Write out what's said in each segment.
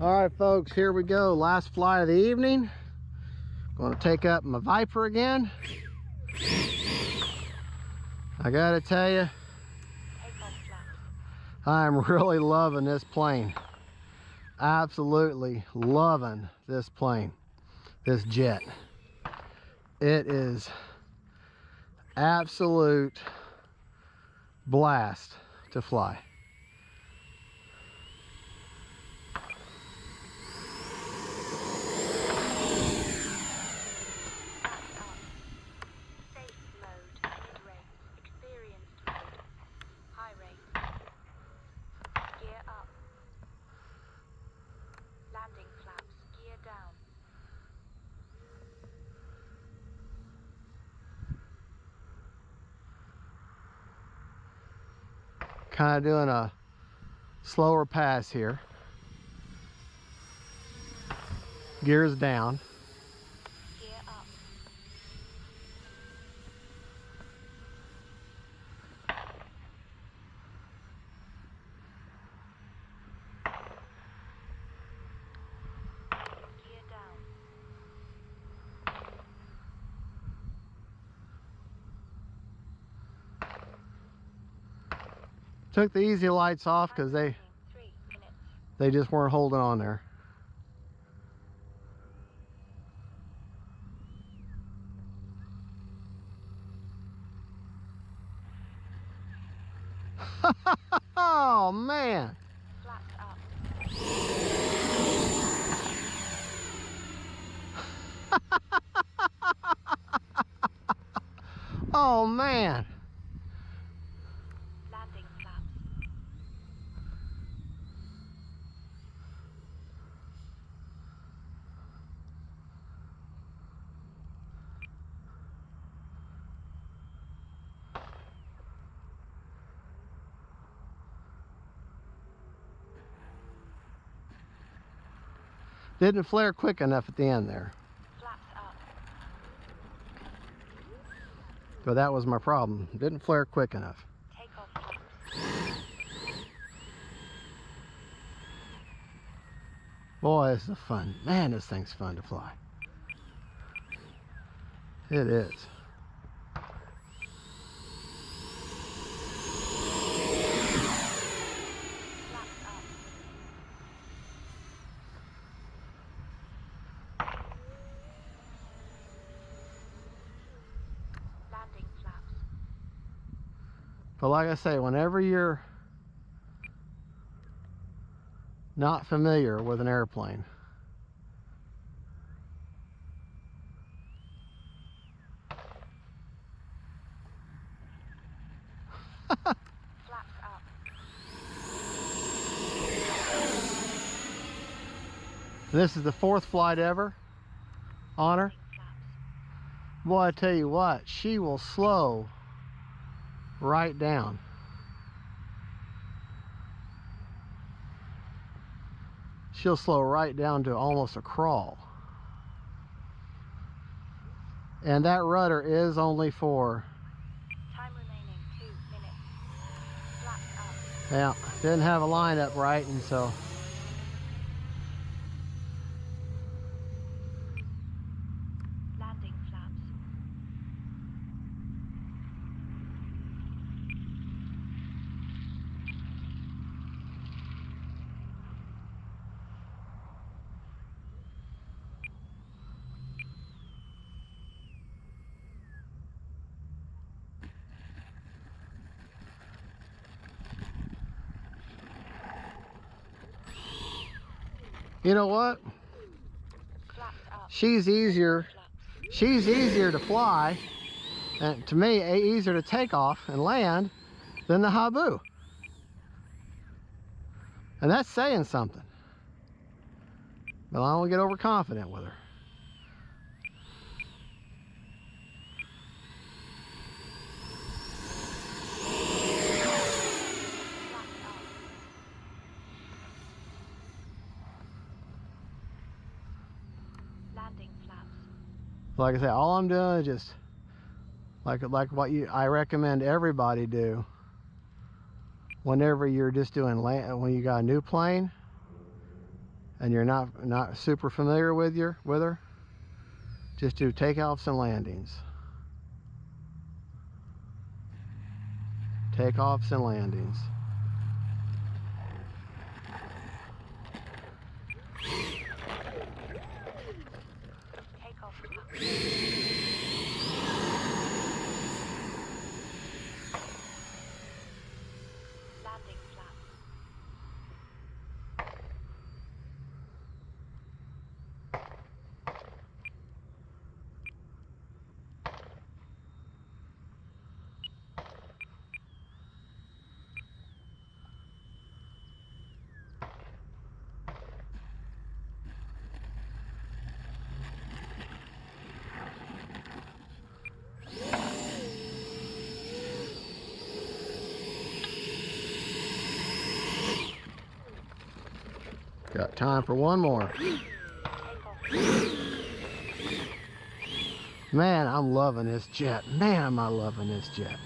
All right, folks, here we go. Last flight of the evening. Going to take up my Viper again. I gotta tell you, I'm really loving this plane. Absolutely loving this plane, this jet. It is absolute blast to fly. Kind of doing a slower pass here. Gears down. Gear up. Gear down. Took the easy lights off because they just weren't holding on there. Oh man. Flaps up. Oh man. Landing flaps. Didn't flare quick enough at the end there. Flaps up. But that was my problem. Didn't flare quick enough. Take off flaps. Boy, this is fun. Man, this thing's fun to fly. It is. Flaps up. Landing flaps. But like I say, whenever you're not familiar with an airplane, Flaps up. this is the 4th flight ever on her. Flaps. Boy, I tell you what, she will slow right down. She'll slow right down to almost a crawl. And that rudder is only for, Time remaining 2 minutes. Flaps up. yeah, didn't have a line up right, and so Landing flaps. you know what? Flaps up. She's easier to fly, and to me, easier to take off and land than the Habu. And that's saying something. But I don't get overconfident with her. Landing flaps. Like I say, all I'm doing is just like what I recommend everybody do whenever you're just doing land, when you got a new plane and you're not super familiar with her, just do takeoffs and landings. Takeoffs and landings. Takeoff. Landing flaps. Got time for one more. Man, I'm loving this jet. Man, am I loving this jet.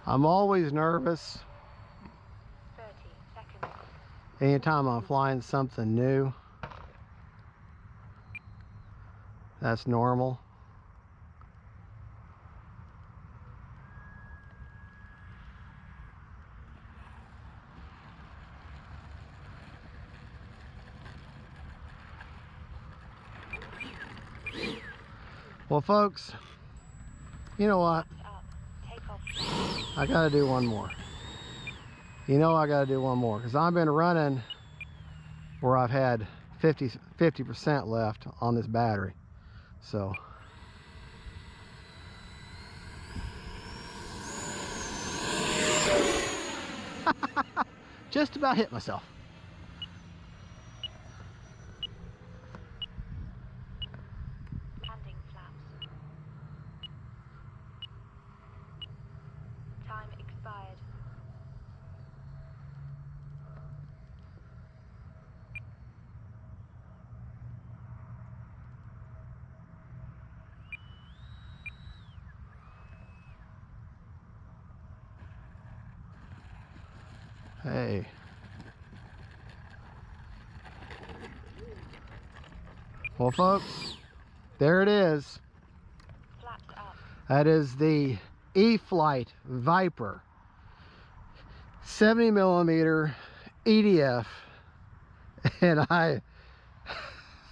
I'm always nervous 30 seconds. anytime I'm flying something new. That's normal. Well, folks, you know what? Up. Takeoff. I gotta do one more. You know I gotta do one more because I've been running where I've had 50% left on this battery. So just about hit myself. Landing flaps. Time expired. Hey. Well, folks, there it is. Flaps up. That is the e-flite Viper 70mm EDF, and I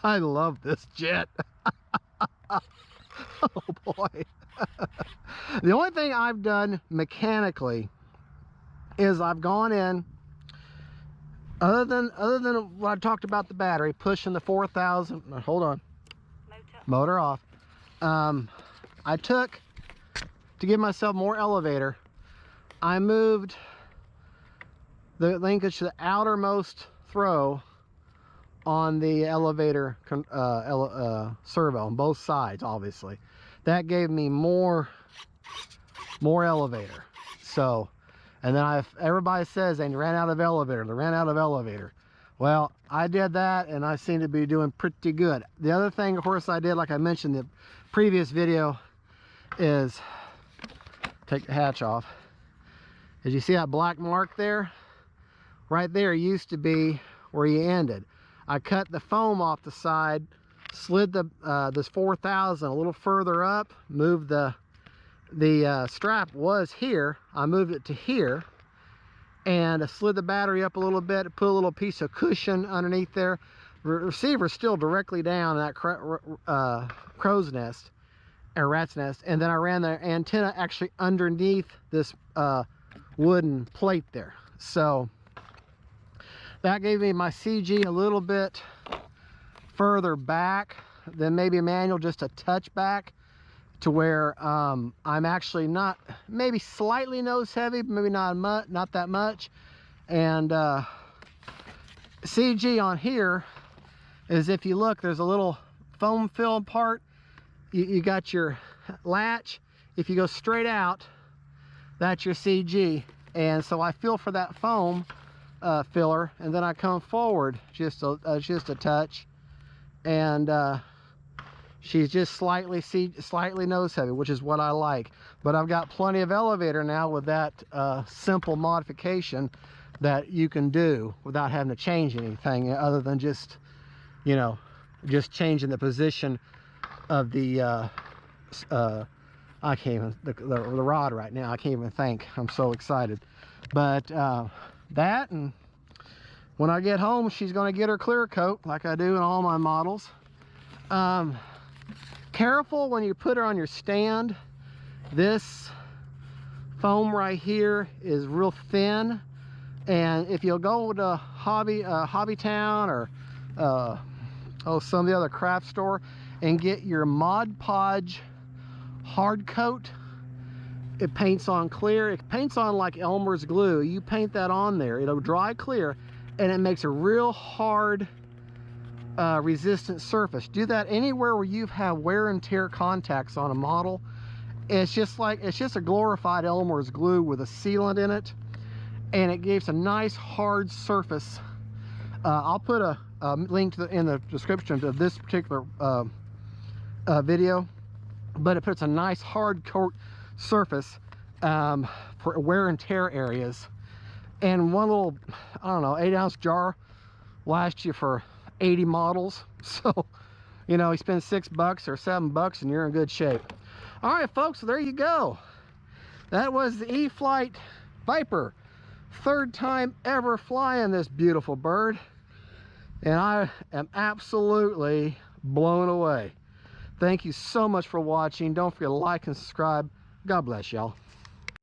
love this jet. Oh boy. The only thing I've done mechanically is I've gone in, other than what I talked about, the battery pushing the 4,000. Hold on, motor off. I took, to give myself more elevator, I moved the linkage to the outermost throw on the elevator servo on both sides. Obviously that gave me more elevator. So, and then everybody says they ran out of elevator. Well, I did that and I seem to be doing pretty good. The other thing, of course, I did, like I mentioned in the previous video, is take the hatch off. As you see that black mark there, right there used to be where you ended. I cut the foam off the side, slid the this 4,000 a little further up, moved the strap was here, I moved it to here, and I slid the battery up a little bit, put a little piece of cushion underneath there. Receiver's still directly down in that crow's nest or rat's nest, and then I ran the antenna actually underneath this wooden plate there. So that gave me my CG a little bit further back than maybe manual, just a touch back, to where I'm actually not, maybe slightly nose heavy, but maybe not that much. And CG on here is, if you look, there's a little foam filled part, you got your latch. If you go straight out, that's your CG. And so I feel for that foam filler, and then I come forward just a touch, and she's just slightly nose heavy, which is what I like. But I've got plenty of elevator now with that simple modification that you can do without having to change anything other than just, you know, just changing the position of the I can't even, the rod right now. I can't even think. I'm so excited. But that, and when I get home, she's going to get her clear coat like I do in all my models. Careful when you put her on your stand. This foam right here is real thin, and if you'll go to Hobby Town or some of the other craft store and get your Mod Podge hard coat, it paints on clear. It paints on like Elmer's glue. You paint that on there, it'll dry clear, and it makes a real hard resistant surface. Do that anywhere where you have wear and tear contacts on a model. It's just a glorified Elmer's glue with a sealant in it, and it gives a nice hard surface. I'll put a link in the description to this particular video, but it puts a nice hard coat surface for wear and tear areas. And one little, I don't know, 8-ounce jar lasts you for 80 models. So, you know, you spend $6 or $7 and you're in good shape. All right, folks, so there you go. That was the E-flite Viper. 3rd time ever flying this beautiful bird, and I am absolutely blown away. Thank you so much for watching. Don't forget to like and subscribe. God bless y'all.